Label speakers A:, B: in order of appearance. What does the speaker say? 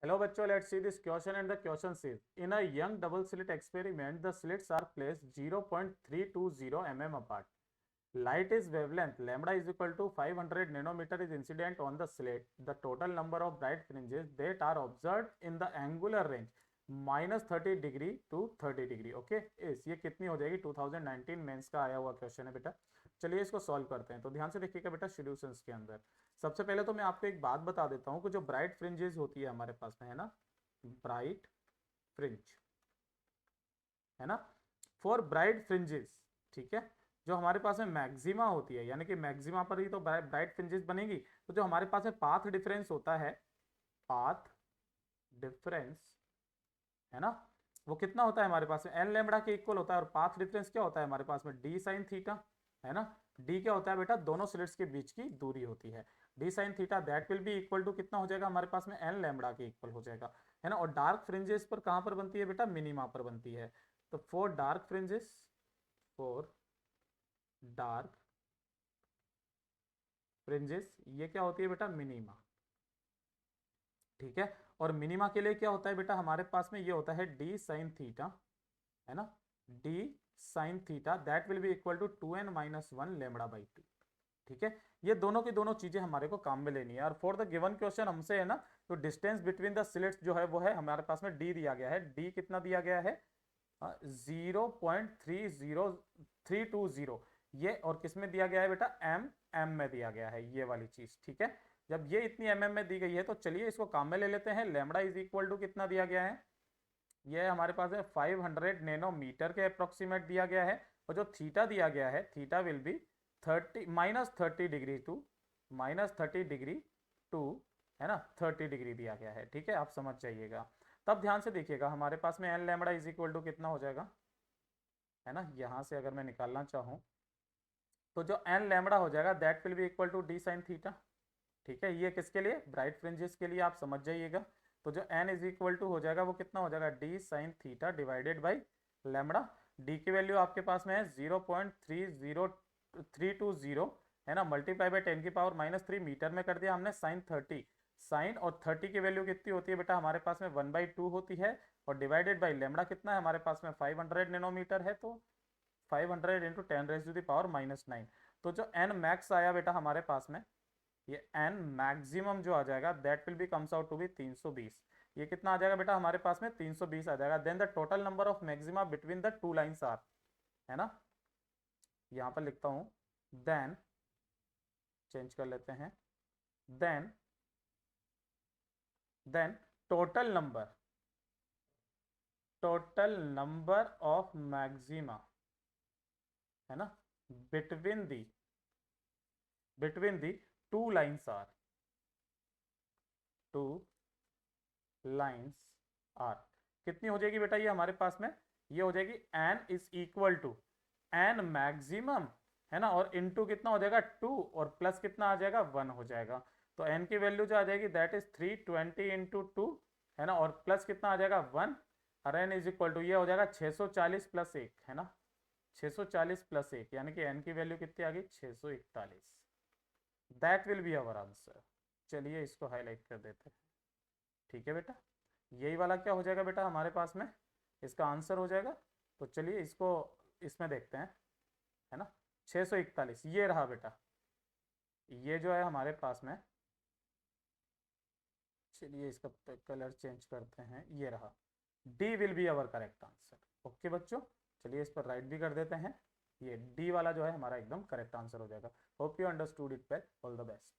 A: Hello bachcho, let's see this question and the question says in a young double slit experiment the slits are placed 0.320 mm apart. Light is wavelength lambda is equal to 500 nanometer is incident on the slit. The total number of bright fringes that are observed in the angular range -30 degree to 30 degree. Okay इस ये कितनी हो जाएगी 2019 mains का आया हुआ question है बेटा। चलिए इसको सॉल्व करते हैं। तो ध्यान से देखिएगा बेटा सॉल्यूशंस के अंदर सबसे पहले तो मैं आपको एक बात बता देता हूँ कि जो ब्राइट फ्रिंजेस होती है हमारे पास में है ना, ब्राइट फ्रिंज है ना, फॉर ब्राइट फ्रिंजेस, ठीक है, जो हमारे पास में मैक्सिमा होती है यानी कि मैक्सिमा पर ही तो ब्राइट फ्रिंजेस बनेगी। तो जो हमारे पास में पाथ डिफरेंस होता है, पाथ डिफरेंस है ना, वो कितना होता है हमारे पास में एन लैम्बडा के इक्वल होता है। और पाथ डिफरेंस क्या होता है हमारे पास में डी साइन थीटा है ना। डी क्या होता है बेटा, दोनों स्लिट्स के बीच की दूरी होती है। D sine theta that will be equal to कितना हो जाएगा हमारे पास में एन लैम्बडा के इक्वल हो जाएगा है ना। और डार्क फ्रिंजेस पर कहां पर बनती है बेटा, मिनिमा पर बनती है। तो for dark fringes, for dark fringes ये क्या होती है बेटा, मिनिमा, ठीक है। और मिनिमा के लिए क्या होता है बेटा हमारे पास में ये होता है डी साइन थीटा है ना, D sine theta that will be equal to 2n-1 lambda by 2, ठीक है। ये दोनों की दोनों चीजें हमारे को काम में लेनी है। और फॉर द गिवन क्वेश्चन हमसे है ना, तो डिस्टेंस बिटवीन द स्लिट्स जो है वो है हमारे पास में डी दिया गया है। डी कितना दिया गया है, 0.30320, ये और किस में दिया गया है बेटा, एम में दिया गया है ये वाली चीज, ठीक है। जब ये इतनी में दी गई है तो चलिए इसको काम में ले लेते हैं। लैम्बडा इज इक्वल टू कितना दिया गया है, ये हमारे पास है 500 नैनोमीटर के अप्रोक्सीमेट दिया गया है। और जो थीटा दिया गया है, theta will be -30 degree to -30 degree to है ना 30 डिग्री दिया गया है, ठीक है। आप समझ जाइएगा। तब ध्यान से देखिएगा हमारे पास में n lambda is equal to कितना हो जाएगा है ना, यहां से अगर मैं निकालना चाहूं तो जो एन लैम्बडा हो जाएगा that will be equal to D sine theta, ठीक है। ये किसके लिए, ब्राइट फ्रिंजेस के लिए, आप समझ जाइएगा। तो जो n इज इक्वल टू हो जाएगा वो कितना हो जाएगा, D sine theta divided by lambda. D की वैल्यू आपके पास में है 0.30320 है ना, मल्टीप्लाई बाई 10⁻³ मीटर में कर दिया हमने। साइन 30, साइन और 30 की वैल्यू कितनी होती है बेटा हमारे पास में 1/2 होती है। और डिवाइडेड बाई लैम्बडा कितना है हमारे पास में 500 नैनोमीटर है, तो 500 इंटू 10⁻⁻⁹। तो जो n मैक्स आया बेटा हमारे पास में, ये n मैक्सिमम जो आ जाएगा that will be comes out to be 320। ये कितना आ जाएगा बेटा हमारे पास में 320 आ जाएगा। Then the total number of maxima between the two lines are, है ना, यहां पर लिखता हूं, देन चेंज कर लेते हैं, then then total number of maxima है ना between the two lines are, two lines are कितनी हो जाएगी बेटा ये हमारे पास में, ये हो जाएगी n is equal to n maximum है ना, और इनटू कितना हो जाएगा 2 और प्लस कितना आ जाएगा 1 हो जाएगा। तो n की वैल्यू जो आ जाएगी दैट इज 320 इंटू 2 है ना, और प्लस कितना आ जाएगा 1, और n इज इक्वल टू ये हो जाएगा 640 प्लस 1 है ना, 640 प्लस 1 यानी कि n की वैल्यू कितनी आ गई 641। That will be our answer. चलिए इसको हाईलाइट कर देते हैं, ठीक है बेटा। यही वाला क्या हो जाएगा बेटा हमारे पास में, इसका आंसर हो जाएगा। तो चलिए इसको इसमें देखते हैं है ना, 641 ये रहा बेटा, ये जो है हमारे पास में, चलिए इसका कलर चेंज करते हैं, ये रहा, D will be our correct answer. Okay बच्चों, चलिए इस पर राइट भी कर देते हैं, ये डी वाला जो है हमारा एकदम करेक्ट आंसर हो जाएगा। Hope you understood it well, all the best.